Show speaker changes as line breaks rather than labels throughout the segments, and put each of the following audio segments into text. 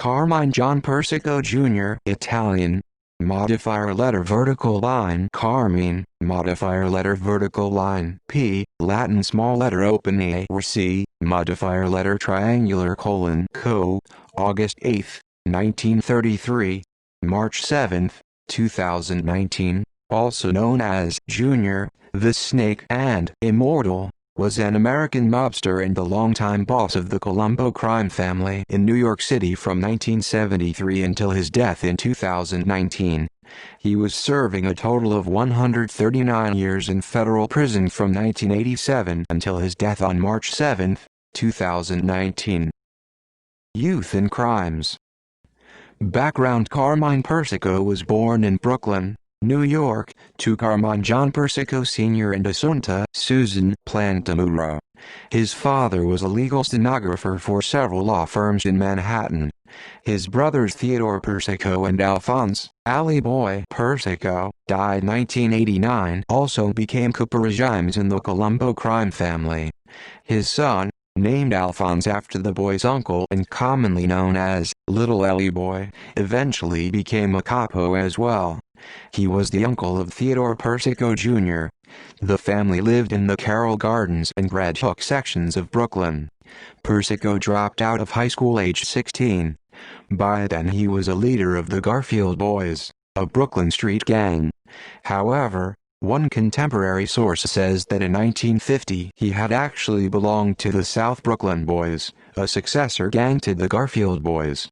Carmine John Persico Jr. Italian. Modifier letter vertical line Carmine, modifier letter vertical line P, Latin small letter open A or C, modifier letter triangular colon Co, August 8, 1933, March 7, 2019, also known as Junior, the Snake and Immortal, was an American mobster and the longtime boss of the Colombo crime family in New York City from 1973 until his death in 2019. He was serving a total of 139 years in federal prison from 1987 until his death on March 7, 2019. Youth and crimes. Background: Carmine Persico was born in Brooklyn, New York, to Carmine John Persico Sr. and Assunta Susan Plantamura. His father was a legal stenographer for several law firms in Manhattan. His brothers Theodore Persico and Alphonse "Alley Boy" Persico, died 1989, also became co-regimes in the Colombo crime family. His son, named Alphonse after the boy's uncle and commonly known as Little Alley Boy, eventually became a capo as well. He was the uncle of Theodore Persico Jr. The family lived in the Carroll Gardens and Red Hook sections of Brooklyn. Persico dropped out of high school aged 16. By then he was a leader of the Garfield Boys, a Brooklyn street gang. However, one contemporary source says that in 1950 he had actually belonged to the South Brooklyn Boys, a successor gang to the Garfield Boys.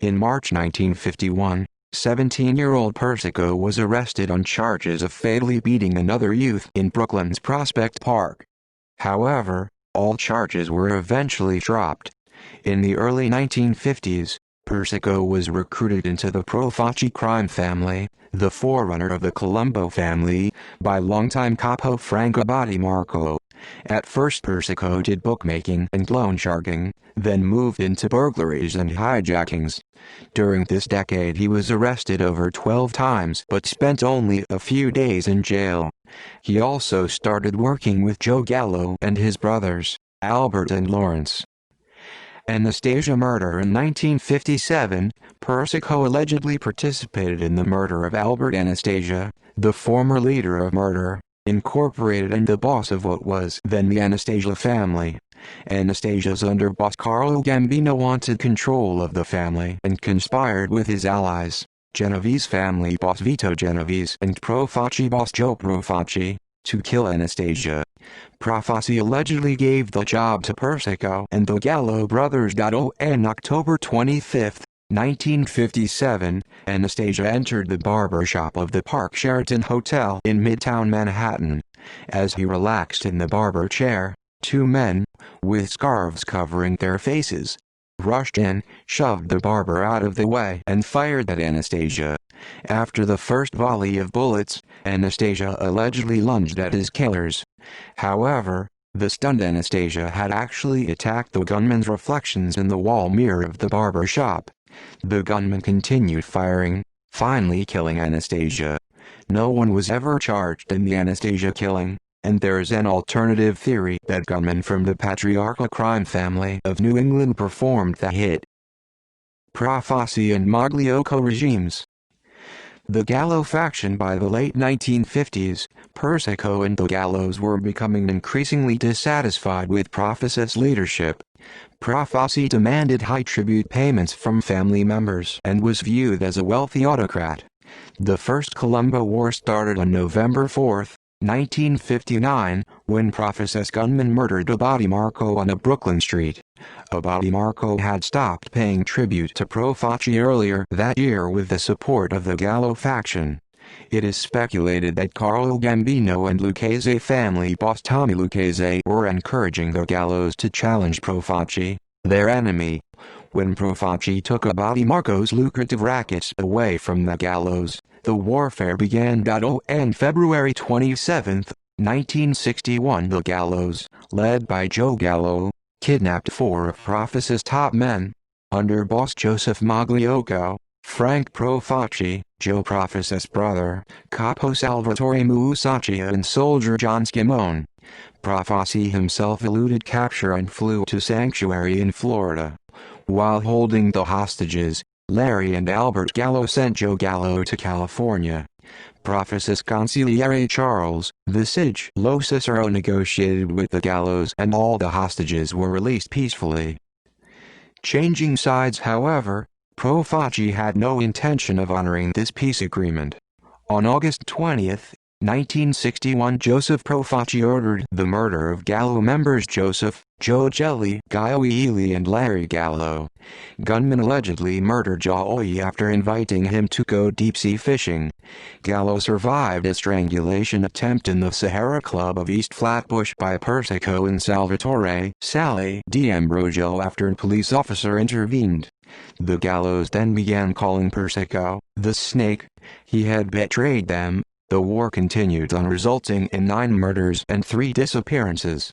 In March 1951, 17-year-old Persico was arrested on charges of fatally beating another youth in Brooklyn's Prospect Park. However, all charges were eventually dropped. In the early 1950s, Persico was recruited into the Profaci crime family, the forerunner of the Colombo family, by longtime capo Franco Battimarco. At first Persico did bookmaking and loan sharking, then moved into burglaries and hijackings. During this decade he was arrested over 12 times but spent only a few days in jail. He also started working with Joe Gallo and his brothers, Albert and Lawrence. Anastasia murder. In 1957, Persico allegedly participated in the murder of Albert Anastasia, the former leader of Murder, Incorporated and the boss of what was then the Anastasia family. Anastasia's underboss Carlo Gambino wanted control of the family and conspired with his allies, Genovese family boss Vito Genovese and Profaci boss Joe Profaci, to kill Anastasia. Profaci allegedly gave the job to Persico and the Gallo brothers. On October 25, 1957, Anastasia entered the barber shop of the Park Sheraton Hotel in Midtown Manhattan. As he relaxed in the barber chair, two men, with scarves covering their faces, rushed in, shoved the barber out of the way and fired at Anastasia. After the first volley of bullets, Anastasia allegedly lunged at his killers. However, the stunned Anastasia had actually attacked the gunman's reflections in the wall mirror of the barber shop. The gunman continued firing, finally killing Anastasia. No one was ever charged in the Anastasia killing, and there is an alternative theory that gunmen from the patriarchal crime family of New England performed the hit. Profaci and Magliocco regimes. The Gallo faction. By the late 1950s, Persico and the Gallos were becoming increasingly dissatisfied with Profaci's leadership. Profaci demanded high tribute payments from family members and was viewed as a wealthy autocrat. The First Colombo War started on November 4, 1959, when Profaci's gunman murdered Battimarco on a Brooklyn street. Battimarco had stopped paying tribute to Profaci earlier that year with the support of the Gallo faction. It is speculated that Carlo Gambino and Lucchese family boss Tommy Lucchese were encouraging the Gallos to challenge Profaci, their enemy. When Profaci took Battimarco's lucrative rackets away from the Gallos, the warfare began. On February 27, 1961, the Gallos, led by Joe Gallo, kidnapped four of Profaci's top men, underboss Joseph Magliocco, Frank Profaci, Joe Profaci's brother, Capo Salvatore Musacchia and soldier John Scimone. Profaci himself eluded capture and flew to sanctuary in Florida. While holding the hostages, Larry and Albert Gallo sent Joe Gallo to California. Professor Consigliere Charles Visage Lo Cicero negotiated with the Gallos and all the hostages were released peacefully. Changing sides, however, Profaci had no intention of honoring this peace agreement. On August 20, 1961, Joseph Profaci ordered the murder of Gallo members Joseph, Joe Gelli, Guio Ely and Larry Gallo. Gunmen allegedly murdered Joey after inviting him to go deep-sea fishing. Gallo survived a strangulation attempt in the Sahara Club of East Flatbush by Persico and Salvatore Sally D'Ambrosio after a police officer intervened. The Gallos then began calling Persico the Snake. He had betrayed them. The war continued on, resulting in 9 murders and 3 disappearances.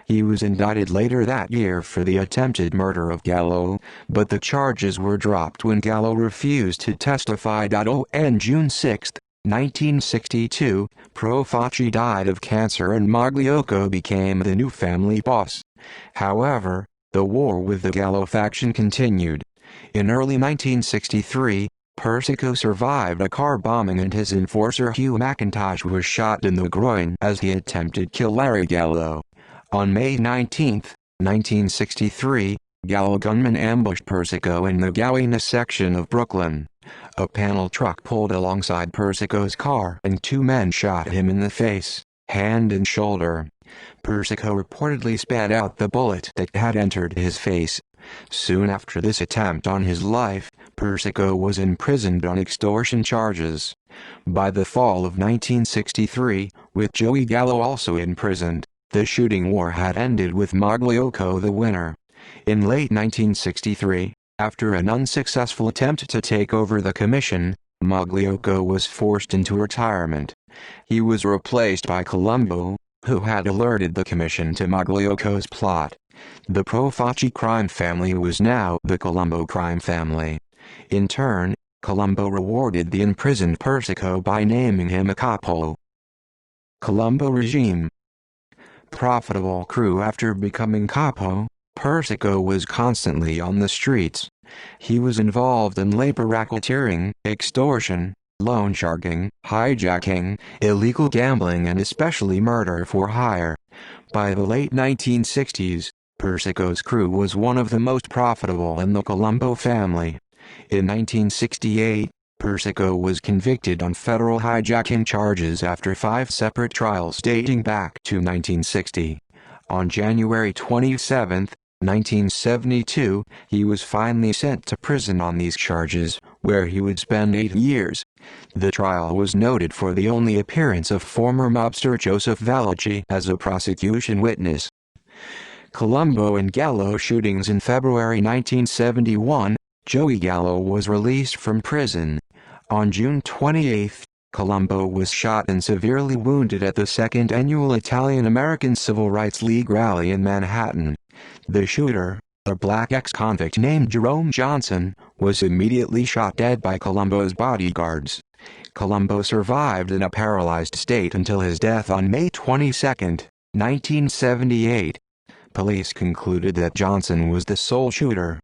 He was indicted later that year for the attempted murder of Gallo, but the charges were dropped when Gallo refused to testify. On June 6, 1962, Profaci died of cancer and Magliocco became the new family boss. However, the war with the Gallo faction continued. In early 1963, Persico survived a car bombing and his enforcer Hugh McIntosh was shot in the groin as he attempted to kill Larry Gallo. On May 19, 1963, Gallo gunmen ambushed Persico in the Gowina section of Brooklyn. A panel truck pulled alongside Persico's car and 2 men shot him in the face, hand and shoulder. Persico reportedly spat out the bullet that had entered his face. Soon after this attempt on his life, Persico was imprisoned on extortion charges. By the fall of 1963, with Joey Gallo also imprisoned, the shooting war had ended with Magliocco the winner. In late 1963, after an unsuccessful attempt to take over the commission, Magliocco was forced into retirement. He was replaced by Colombo, who had alerted the commission to Magliocco's plot. The Profaci crime family was now the Colombo crime family. In turn, Colombo rewarded the imprisoned Persico by naming him a capo. Colombo regime. Profitable crew. After becoming capo, Persico was constantly on the streets. He was involved in labor racketeering, extortion, loan sharking, hijacking, illegal gambling and especially murder for hire. By the late 1960s, Persico's crew was one of the most profitable in the Colombo family. In 1968, Persico was convicted on federal hijacking charges after 5 separate trials dating back to 1960. On January 27, 1972, he was finally sent to prison on these charges, where he would spend 8 years. The trial was noted for the only appearance of former mobster Joseph Valachi as a prosecution witness. Colombo and Gallo shootings. In February 1971, Joey Gallo was released from prison. On June 28, Colombo was shot and severely wounded at the second annual Italian-American Civil Rights League rally in Manhattan. The shooter, a black ex-convict named Jerome Johnson, was immediately shot dead by Colombo's bodyguards. Colombo survived in a paralyzed state until his death on May 22, 1978. Police concluded that Johnson was the sole shooter.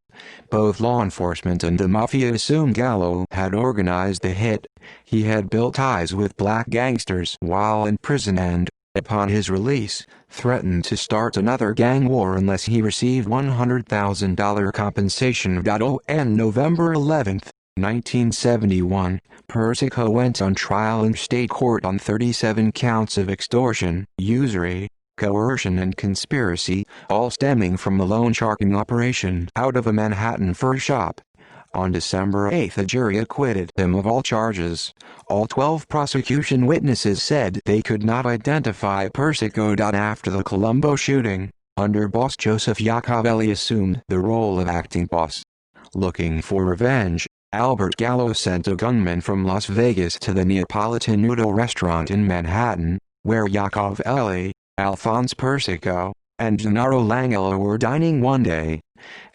Both law enforcement and the Mafia assumed Gallo had organized the hit. He had built ties with black gangsters while in prison and, upon his release, threatened to start another gang war unless he received $100,000 compensation. On November 11, 1971, Persico went on trial in state court on 37 counts of extortion, usury, coercion and conspiracy, all stemming from the loan sharking operation out of a Manhattan fur shop. On December 8, a jury acquitted him of all charges. All 12 prosecution witnesses said they could not identify Persico. After the Colombo shooting, underboss Joseph Iacovelli assumed the role of acting boss. Looking for revenge, Albert Gallo sent a gunman from Las Vegas to the Neapolitan Noodle restaurant in Manhattan, where Iacovelli, Alphonse Persico, and Gennaro Langella were dining one day.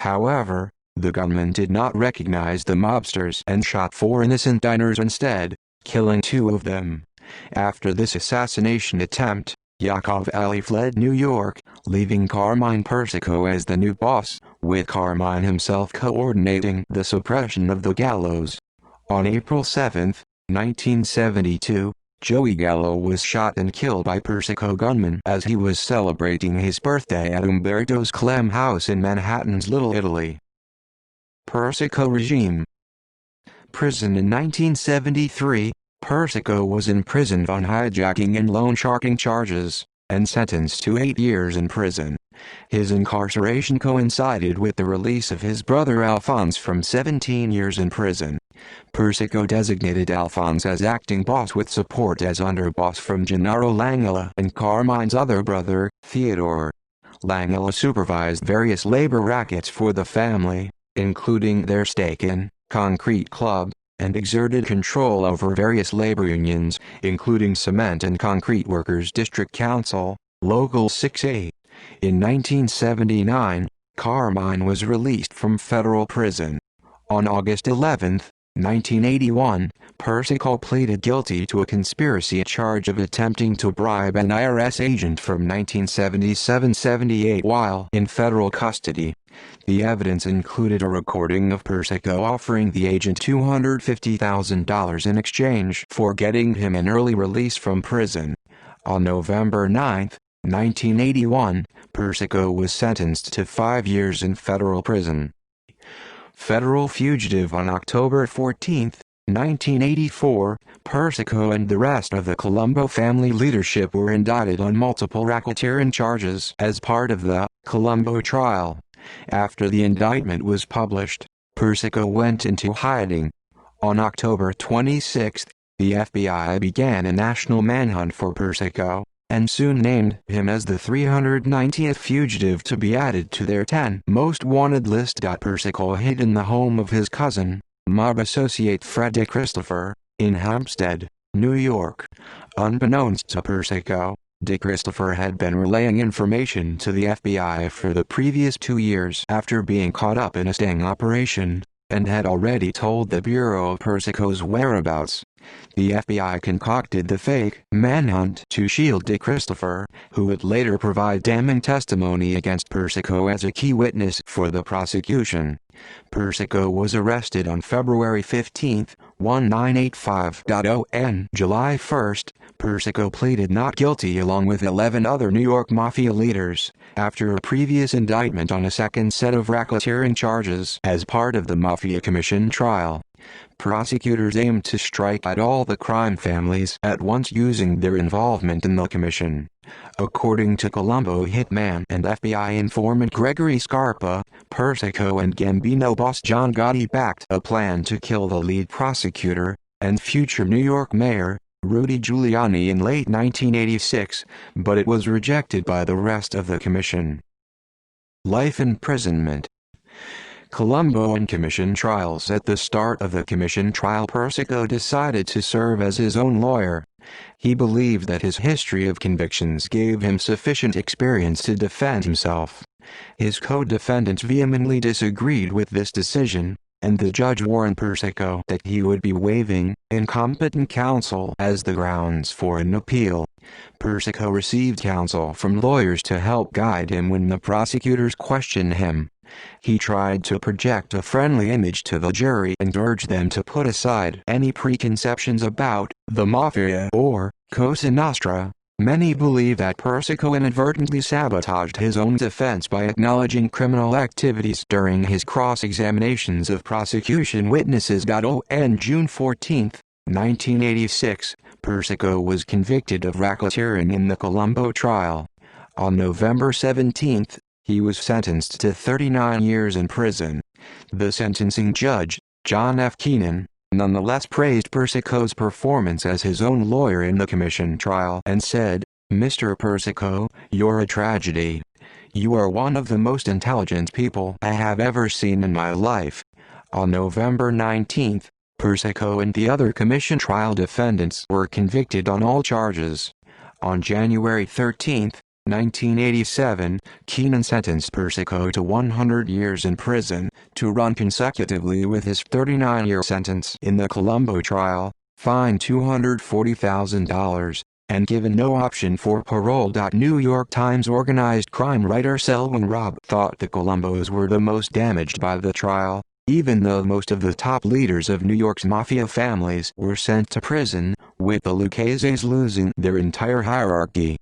However, the gunman did not recognize the mobsters and shot 4 innocent diners instead, killing 2 of them. After this assassination attempt, Iacovelli fled New York, leaving Carmine Persico as the new boss, with Carmine himself coordinating the suppression of the gallows. On April 7, 1972, Joey Gallo was shot and killed by Persico gunmen as he was celebrating his birthday at Umberto's Clem House in Manhattan's Little Italy. Persico regime. Prison. In 1973, Persico was imprisoned on hijacking and loan sharking charges, and sentenced to 8 years in prison. His incarceration coincided with the release of his brother Alphonse from 17 years in prison. Persico designated Alphonse as acting boss with support as underboss from Gennaro Langella and Carmine's other brother, Theodore. Langella supervised various labor rackets for the family, including their stake in Concrete Club, and exerted control over various labor unions, including Cement and Concrete Workers District Council, Local 6A. In 1979, Carmine was released from federal prison. On August 11, 1981, Persico pleaded guilty to a conspiracy charge of attempting to bribe an IRS agent from 1977-78 while in federal custody. The evidence included a recording of Persico offering the agent $250,000 in exchange for getting him an early release from prison. On November 9, 1981, Persico was sentenced to 5 years in federal prison. Federal fugitive. On October 14, 1984, Persico and the rest of the Colombo family leadership were indicted on multiple racketeering charges as part of the Colombo trial. After the indictment was published, Persico went into hiding. On October 26, the FBI began a national manhunt for Persico, and soon named him as the 390th fugitive to be added to their 10 most wanted list. Persico hid in the home of his cousin, mob associate Fred DeChristopher, in Hampstead, New York. Unbeknownst to Persico, DeChristopher had been relaying information to the FBI for the previous 2 years after being caught up in a sting operation, and had already told the Bureau of Persico's whereabouts. The FBI concocted the fake manhunt to shield DeChristopher, who would later provide damning testimony against Persico as a key witness for the prosecution. Persico was arrested on February 15, 1985. On July 1, Persico pleaded not guilty along with 11 other New York Mafia leaders, after a previous indictment on a second set of racketeering charges as part of the Mafia Commission trial. Prosecutors aimed to strike at all the crime families at once using their involvement in the commission. According to Colombo hitman and FBI informant Gregory Scarpa, Persico and Gambino boss John Gotti backed a plan to kill the lead prosecutor and future New York mayor, Rudy Giuliani, in late 1986, but it was rejected by the rest of the commission. Life imprisonment. Colombo and commission trials. At the start of the commission trial, Persico decided to serve as his own lawyer. He believed that his history of convictions gave him sufficient experience to defend himself. His co-defendants vehemently disagreed with this decision, and the judge warned Persico that he would be waiving incompetent counsel as the grounds for an appeal. Persico received counsel from lawyers to help guide him when the prosecutors questioned him. He tried to project a friendly image to the jury and urged them to put aside any preconceptions about the Mafia or Cosa Nostra. Many believe that Persico inadvertently sabotaged his own defense by acknowledging criminal activities during his cross-examinations of prosecution witnesses. On June 14, 1986, Persico was convicted of racketeering in the Colombo trial. On November 17, he was sentenced to 39 years in prison. The sentencing judge, John F. Keenan, nonetheless praised Persico's performance as his own lawyer in the commission trial and said, "Mr. Persico, you're a tragedy. You are one of the most intelligent people I have ever seen in my life." On November 19, Persico and the other commission trial defendants were convicted on all charges. On January 13, 1987, Keenan sentenced Persico to 100 years in prison, to run consecutively with his 39-year sentence in the Colombo trial, fined $240,000, and given no option for parole. New York Times organized crime writer Selwyn Robb thought the Colombos were the most damaged by the trial, even though most of the top leaders of New York's Mafia families were sent to prison, with the Lucchese's losing their entire hierarchy.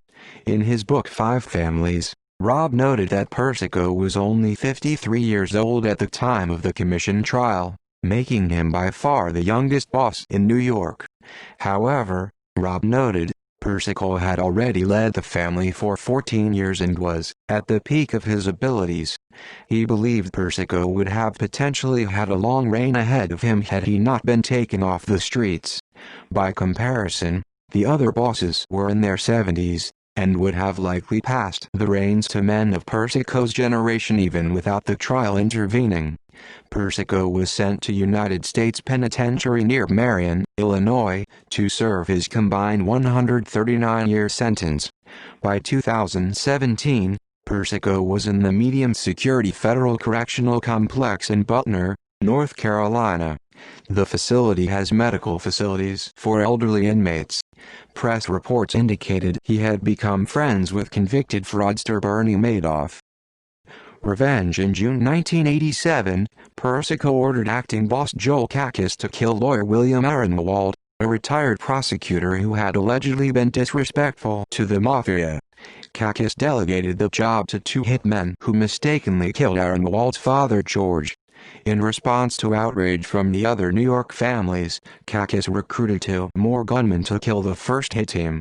In his book Five Families, Robb noted that Persico was only 53 years old at the time of the commission trial, making him by far the youngest boss in New York. However, Robb noted, Persico had already led the family for 14 years and was at the peak of his abilities. He believed Persico would have potentially had a long reign ahead of him had he not been taken off the streets. By comparison, the other bosses were in their 70s, and would have likely passed the reins to men of Persico's generation even without the trial intervening. Persico was sent to United States Penitentiary near Marion, Illinois, to serve his combined 139-year sentence. By 2017, Persico was in the medium-security Federal Correctional Complex in Butner, North Carolina. The facility has medical facilities for elderly inmates. Press reports indicated he had become friends with convicted fraudster Bernie Madoff. Revenge. In June 1987, Persico ordered acting boss Joel Kakis to kill lawyer William Aronwald, a retired prosecutor who had allegedly been disrespectful to the Mafia. Kakis delegated the job to two hitmen who mistakenly killed Aronwald's father George. In response to outrage from the other New York families, Kakis recruited two more gunmen to kill the first hit team.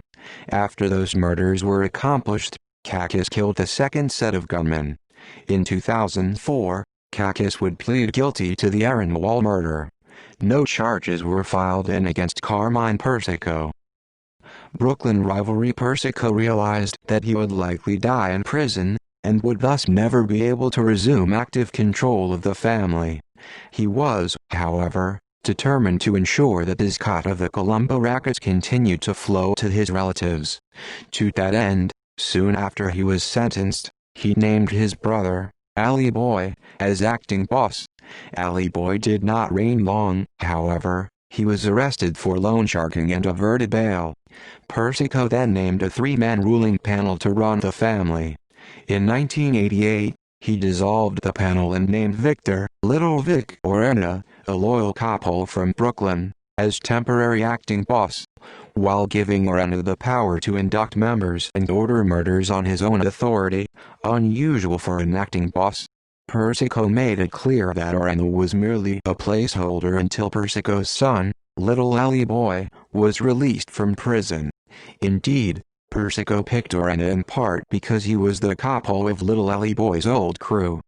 After those murders were accomplished, Kakis killed the second set of gunmen. In 2004, Kakis would plead guilty to the Aronwald murder. No charges were filed in against Carmine Persico. Brooklyn rivalry. Persico realized that he would likely die in prison, and would thus never be able to resume active control of the family. He was, however, determined to ensure that his cut of the Colombo rackets continued to flow to his relatives. To that end, soon after he was sentenced, he named his brother, Ali Boy, as acting boss. Ali Boy did not reign long, however. He was arrested for loan sharking and averted bail. Persico then named a three-man ruling panel to run the family. In 1988, he dissolved the panel and named Victor Little Vic Orena, a loyal couple from Brooklyn, as temporary acting boss, while giving Orena the power to induct members and order murders on his own authority, unusual for an acting boss. Persico made it clear that Orena was merely a placeholder until Persico's son, Little Ali Boy, was released from prison. Indeed, Persico picked Orena in part because he was the capo of Little Ali Boy's old crew.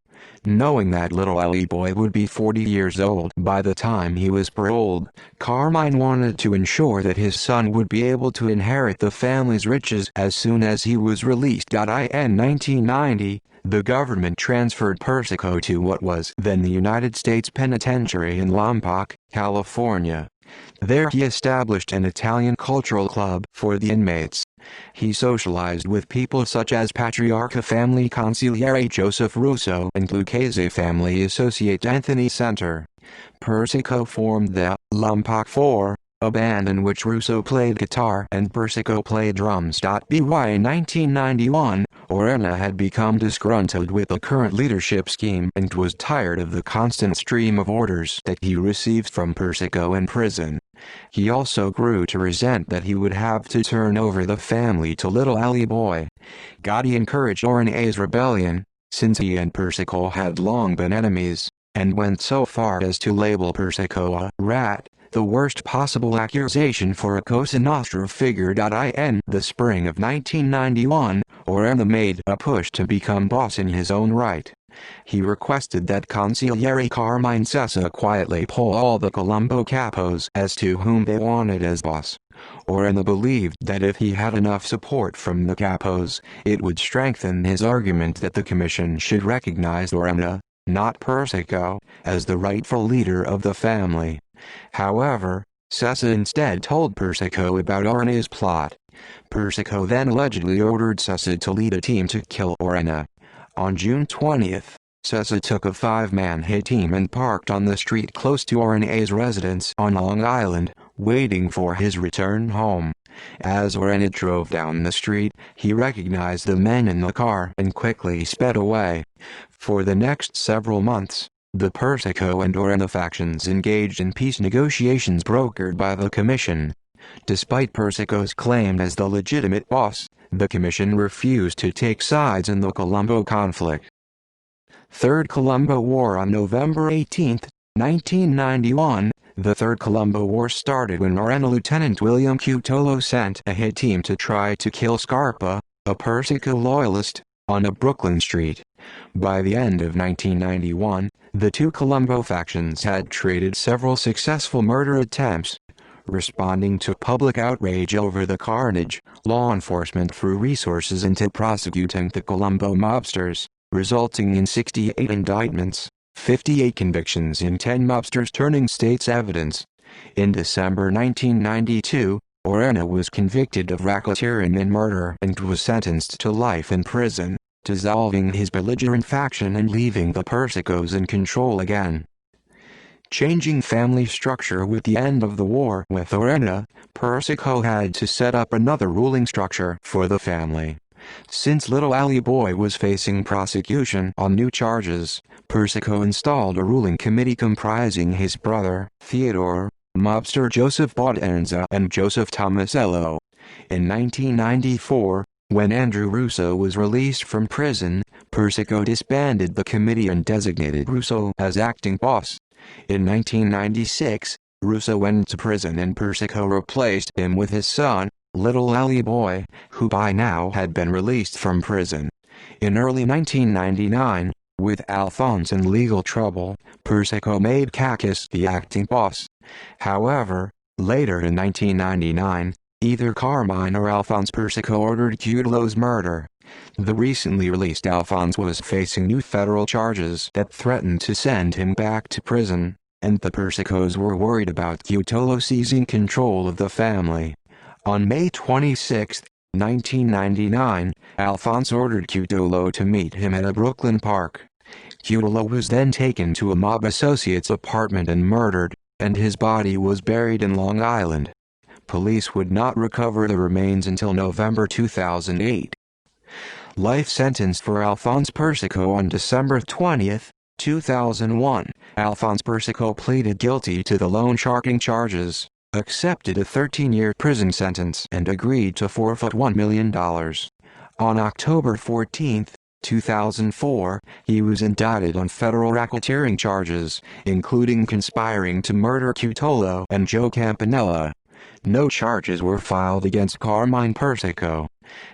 Knowing that Little Ali Boy would be 40 years old by the time he was paroled, Carmine wanted to ensure that his son would be able to inherit the family's riches as soon as he was released. In 1990, the government transferred Persico to what was then the United States Penitentiary in Lompoc, California. There he established an Italian cultural club for the inmates. He socialized with people such as Patriarca family consigliere Joseph Russo and Lucchese family associate Anthony Center. Persico formed the Lompoc Four, a band in which Russo played guitar and Persico played drums. By 1991, Orena had become disgruntled with the current leadership scheme and was tired of the constant stream of orders that he received from Persico in prison. He also grew to resent that he would have to turn over the family to Little Ali Boy. Gotti encouraged Orena's rebellion, since he and Persico had long been enemies, and went so far as to label Persico a rat, the worst possible accusation for a Cosa Nostra figure. In the spring of 1991, Orena made a push to become boss in his own right. He requested that Consigliere Carmine Sessa quietly poll all the Colombo capos as to whom they wanted as boss. Orena believed that if he had enough support from the capos, it would strengthen his argument that the commission should recognize Orena, not Persico, as the rightful leader of the family. However, Sessa instead told Persico about Orena's plot. Persico then allegedly ordered Sessa to lead a team to kill Orena. On June 20, Sessa took a 5-man hit team and parked on the street close to Orena's residence on Long Island, waiting for his return home. As Orena drove down the street, he recognized the men in the car and quickly sped away. For the next several months, the Persico and Orena factions engaged in peace negotiations brokered by the Commission. Despite Persico's claim as the legitimate boss, the Commission refused to take sides in the Colombo conflict. Third Colombo War. On November 18, 1991, the Third Colombo War started when Orena Lieutenant William Cutolo sent a hit team to try to kill Scarpa, a Persico loyalist, on a Brooklyn street. By the end of 1991, the two Colombo factions had traded several successful murder attempts. Responding to public outrage over the carnage, law enforcement threw resources into prosecuting the Colombo mobsters, resulting in 68 indictments, 58 convictions and 10 mobsters turning state's evidence. In December 1992, Orena was convicted of racketeering and murder and was sentenced to life in prison, dissolving his belligerent faction and leaving the Persicos in control again. Changing family structure. With the end of the war with Orena, Persico had to set up another ruling structure for the family. Since little Ali Boy was facing prosecution on new charges, Persico installed a ruling committee comprising his brother, Theodore, mobster Joseph Baudenza and Joseph Tomasello. In 1994, when Andrew Russo was released from prison, Persico disbanded the committee and designated Russo as acting boss. In 1996, Russo went to prison and Persico replaced him with his son, Little Ali Boy, who by now had been released from prison. In early 1999, with Alphonse in legal trouble, Persico made Kakis the acting boss. However, later in 1999, either Carmine or Alphonse Persico ordered Cutolo's murder. The recently released Alphonse was facing new federal charges that threatened to send him back to prison, and the Persicos were worried about Cutolo seizing control of the family. On May 26, 1999, Alphonse ordered Cutolo to meet him at a Brooklyn park. Cutolo was then taken to a mob associate's apartment and murdered, and his body was buried in Long Island. Police would not recover the remains until November 2008. Life sentence for Alphonse Persico. On December 20, 2001, Alphonse Persico pleaded guilty to the loan sharking charges, accepted a 13-year prison sentence and agreed to forfeit $1 million. On October 14, 2004, he was indicted on federal racketeering charges, including conspiring to murder Cutolo and Joe Campanella. No charges were filed against Carmine Persico.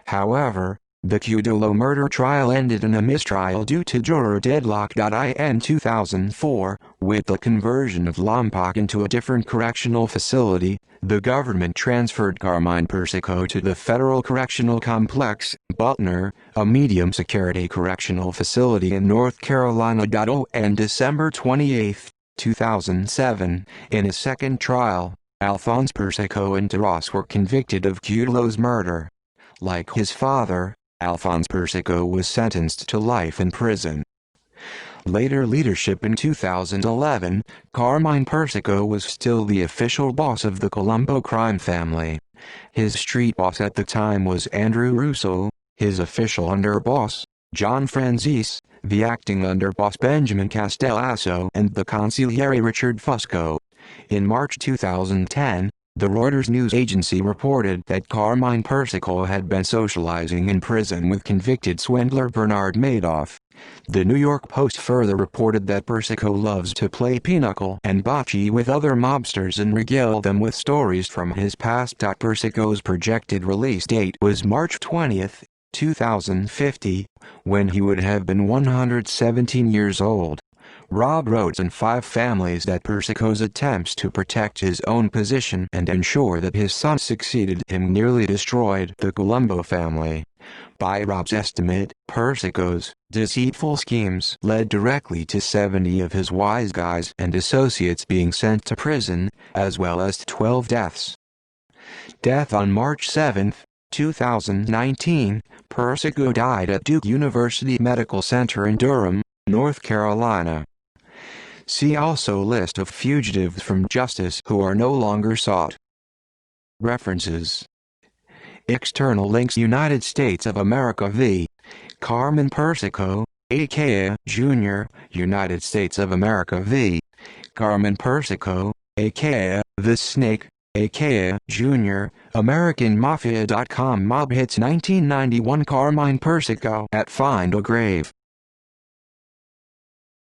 However, the Cutolo murder trial ended in a mistrial due to juror deadlock. In 2004, with the conversion of Lompoc into a different correctional facility, the government transferred Carmine Persico to the Federal Correctional Complex, Butner, a medium-security correctional facility in North Carolina. On December 28, 2007, in his second trial, Alphonse Persico and Taras were convicted of Cutolo's murder. Like his father, Alphonse Persico was sentenced to life in prison. Later leadership. In 2011, Carmine Persico was still the official boss of the Colombo crime family. His street boss at the time was Andrew Russo, his official underboss, John Franzese, the acting underboss Benjamin Castellasso, and the consigliere Richard Fusco. In March 2010, the Reuters news agency reported that Carmine Persico had been socializing in prison with convicted swindler Bernard Madoff. The New York Post further reported that Persico loves to play pinochle and bocce with other mobsters and regale them with stories from his past. Persico's projected release date was March 20, 2050, when he would have been 117 years old. Rob wrote in 5 Families that Persico's attempts to protect his own position and ensure that his son succeeded him nearly destroyed the Colombo family. By Rob's estimate, Persico's deceitful schemes led directly to 70 of his wise guys and associates being sent to prison, as well as 12 deaths. Death. On March 7, 2019, Persico died at Duke University Medical Center in Durham, North Carolina. See also list of fugitives from justice who are no longer sought. References. External links: United States of America v. Carmine Persico, aka Jr., United States of America v. Carmine Persico, aka The Snake, aka Jr., AmericanMafia.com. Mob hits 1991. Carmine Persico at Find a Grave.